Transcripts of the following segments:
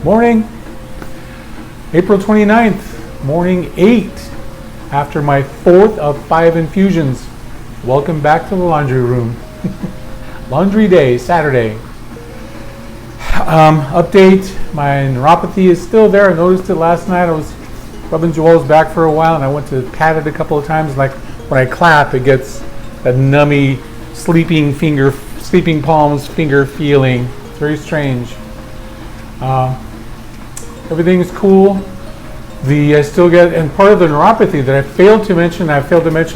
Morning, April 29th, morning 8, after my 4th of 5 infusions. Welcome back to the laundry room. Laundry day, Saturday. Update, my neuropathy is still there. I noticed it last night. I was rubbing Joel's back for a while and I went to pat it a couple of times. Like when I clap, it gets that nummy, sleeping palms, finger feeling. It's very strange. Everything's cool. I still get, and part of the neuropathy that I failed to mention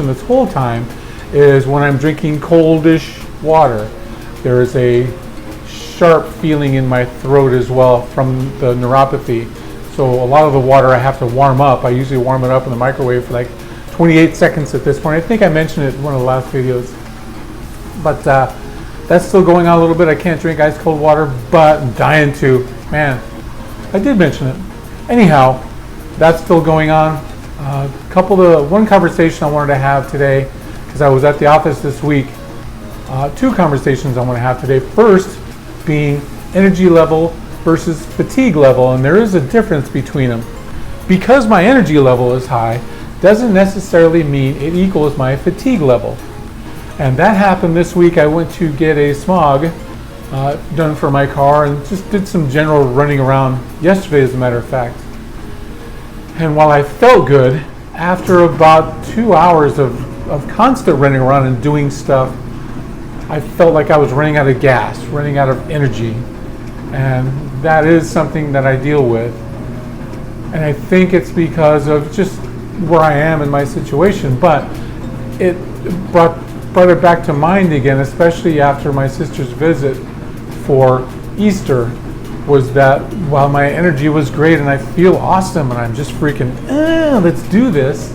this whole time, is when I'm drinking coldish water. There is a sharp feeling in my throat as well from the neuropathy. So a lot of the water I have to warm up. I usually warm it up in the microwave for like 28 seconds at this point. I think I mentioned it in one of the last videos. But that's still going on a little bit. I can't drink ice cold water, but I'm dying to. Man, I did mention it. Anyhow, that's still going on. One conversation I wanted to have today, because I was at the office this week. Two conversations I want to have today. First being energy level versus fatigue level, and there is a difference between them. Because my energy level is high, doesn't necessarily mean it equals my fatigue level. And that happened this week. I went to get a smog done for my car and just did some general running around yesterday, as a matter of fact. And while I felt good, after about 2 hours of constant running around and doing stuff, I felt like I was running out of gas, running out of energy. And that is something that I deal with. And I think it's because of just where I am in my situation. But it brought it back to mind again, especially after my sister's visit for Easter, was that while my energy was great and I feel awesome and I'm just freaking, let's do this,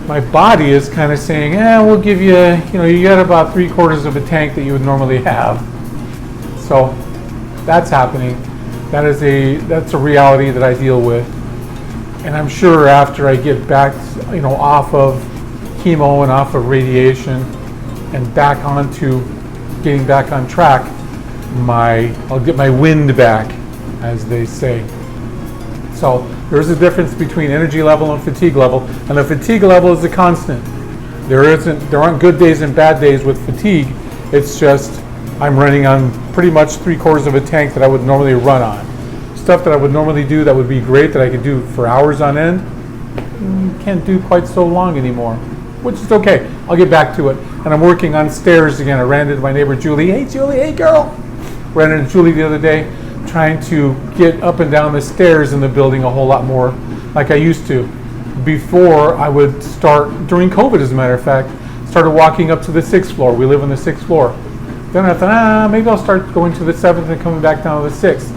my body is kind of saying, we'll give you, you got about 3/4 of a tank that you would normally have. So that's happening. That's a reality that I deal with. And I'm sure after I get back, off of chemo and off of radiation and back onto getting back on track, I'll get my wind back, as they say. So there's a difference between energy level and fatigue level, and the fatigue level is a constant. There aren't good days and bad days with fatigue. It's just I'm running on pretty much 3/4 of a tank that I would normally run on. Stuff that I would normally do that would be great, that I could do for hours on end, can't do quite so long anymore, which is okay. I'll get back to it. And I'm working on stairs again. I ran into my neighbor Julie. Hey Julie, hey girl. Ran into Julie the other day, trying to get up and down the stairs in the building a whole lot more like I used to. Before, I would start, during COVID as a matter of fact, started walking up to the 6th floor. We live on the 6th floor. Then I thought, maybe I'll start going to the 7th and coming back down to the 6th.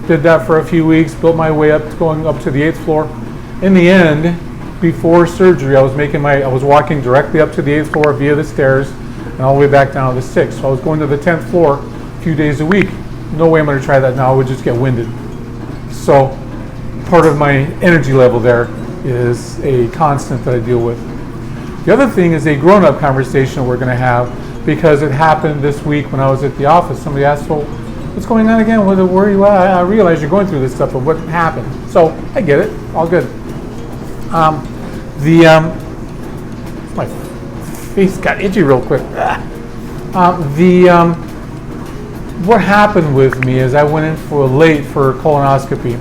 Did that for a few weeks, built my way up, going up to the 8th floor. In the end, before surgery, I was walking directly up to the 8th floor via the stairs and all the way back down to the 6th. So I was going to the 10th floor a few days a week. No way I'm going to try that now. I would just get winded. So part of my energy level there is a constant that I deal with. The other thing is a grown-up conversation we're going to have, because it happened this week when I was at the office. Somebody asked, well, what's going on again? Where are you at? I realize you're going through this stuff, but what happened? So I get it. All good. My face got itchy real quick. What happened with me is I went in late for colonoscopy.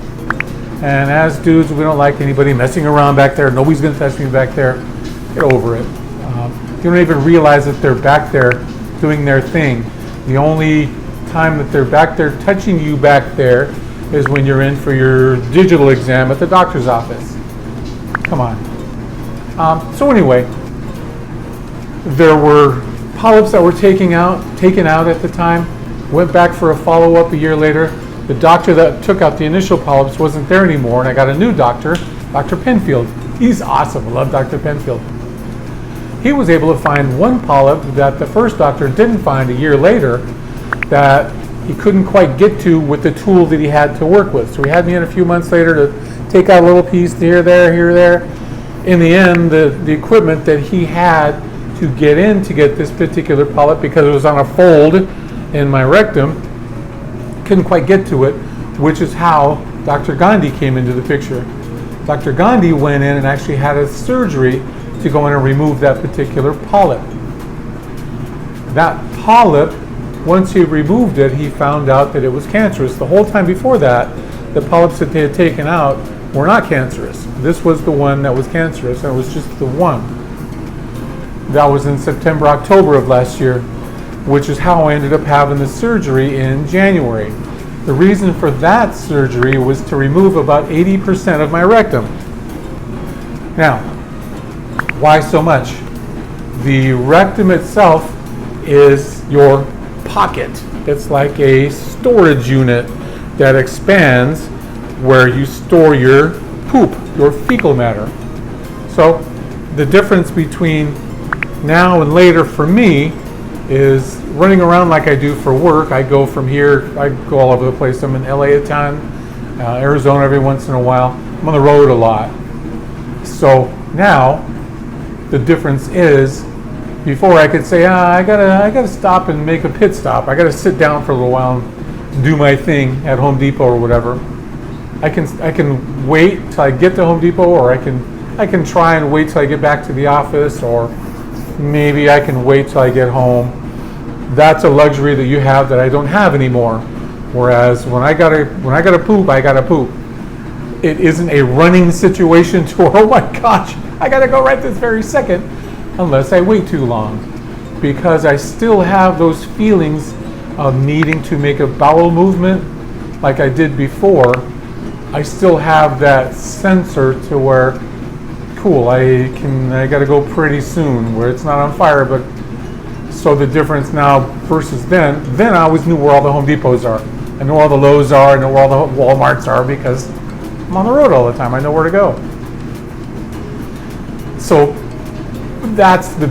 And as dudes, we don't like anybody messing around back there. Nobody's going to touch me back there. Get over it. You don't even realize that they're back there doing their thing. The only time that they're back there touching you back there is when you're in for your digital exam at the doctor's office. Come on. So anyway, there were polyps that were taken out at the time. Went back for a follow-up a year later. The doctor that took out the initial polyps wasn't there anymore, and I got a new doctor, Dr. Penfield. He's awesome. I love Dr. Penfield. He was able to find one polyp that the first doctor didn't find a year later, that he couldn't quite get to with the tool that he had to work with. So he had me in a few months later to take out a little piece here, there. In the end, the equipment that he had to get in to get this particular polyp, because it was on a fold in my rectum, couldn't quite get to it, which is how Dr. Gandhi came into the picture. Dr. Gandhi went in and actually had a surgery to go in and remove that particular polyp. That polyp, once he removed it, he found out that it was cancerous. The whole time before that, the polyps that they had taken out were not cancerous. This was the one that was cancerous, and it was just the one. That was in September, October of last year, which is how I ended up having the surgery in January. The reason for that surgery was to remove about 80% of my rectum. Now, why so much? The rectum itself is your pocket. It's like a storage unit that expands where you store your poop, your fecal matter. So the difference between now and later for me is running around like I do for work. I go from here, I go all over the place. I'm in LA a ton, Arizona every once in a while. I'm on the road a lot. So now the difference is, before I could say, I gotta stop and make a pit stop. I gotta sit down for a little while and do my thing at Home Depot or whatever. I can wait till I get to Home Depot, or I can try and wait till I get back to the office, or maybe I can wait till I get home. That's a luxury that you have that I don't have anymore. Whereas when I gotta poop, I gotta poop. It isn't a running situation to, oh my gosh, I gotta go right this very second, unless I wait too long. Because I still have those feelings of needing to make a bowel movement like I did before. I still have that sensor to where, cool, I gotta go pretty soon, where it's not on fire. But so the difference now versus then I always knew where all the Home Depots are. I know where all the Lowe's are, I know where all the Walmarts are, because I'm on the road all the time. I know where to go. So that's the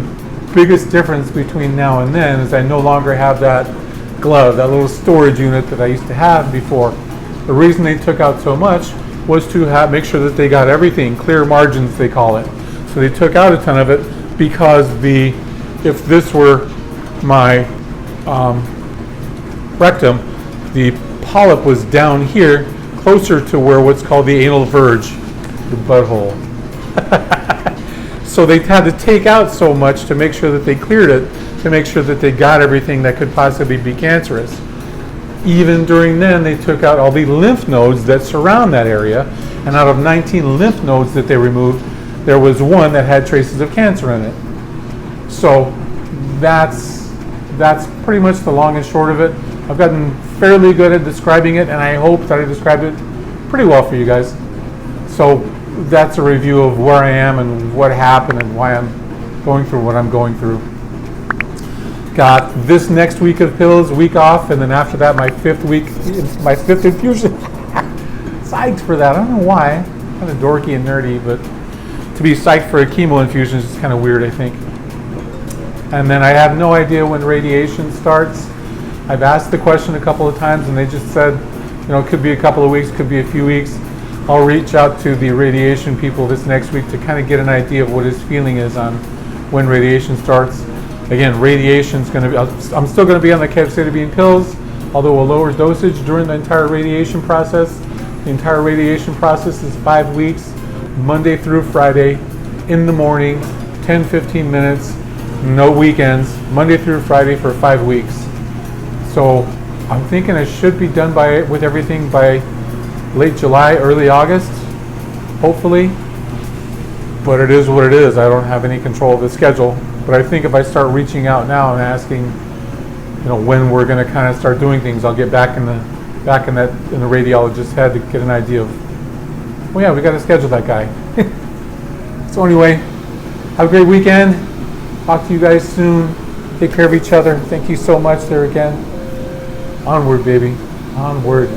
biggest difference between now and then, is I no longer have that glove, that little storage unit that I used to have before. The reason they took out so much was to make sure that they got everything, clear margins they call it. So they took out a ton of it, because if this were my rectum, the polyp was down here, closer to where what's called the anal verge, the butthole. So they had to take out so much to make sure that they cleared it, to make sure that they got everything that could possibly be cancerous. Even during then, they took out all the lymph nodes that surround that area, and out of 19 lymph nodes that they removed, there was one that had traces of cancer in it. So that's pretty much the long and short of it. I've gotten fairly good at describing it, and I hope that I described it pretty well for you guys. So that's a review of where I am and what happened and why I'm going through what I'm going through. Got this next week of pills, week off, and then after that my fifth infusion. Psyched for that. I don't know why. Kind of dorky and nerdy, but to be psyched for a chemo infusion is kind of weird, I think. And then I have no idea when radiation starts. I've asked the question a couple of times, and they just said, it could be a couple of weeks, could be a few weeks. I'll reach out to the radiation people this next week to kind of get an idea of what his feeling is on when radiation starts. Again, radiation's going to be, I'm still going to be on the capsaicin pills, although a lower dosage during the entire radiation process. The entire radiation process is 5 weeks, Monday through Friday, in the morning, 10-15 minutes, no weekends, Monday through Friday for 5 weeks. So I'm thinking I should be done with everything by late July, early August, hopefully. But it is what it is. I don't have any control of the schedule. But I think if I start reaching out now and asking, when we're going to kind of start doing things, I'll get back in the radiologist's head to get an idea of, well, yeah, we got to schedule that guy. So anyway, have a great weekend. Talk to you guys soon. Take care of each other. Thank you so much there again. Onward, baby. Onward.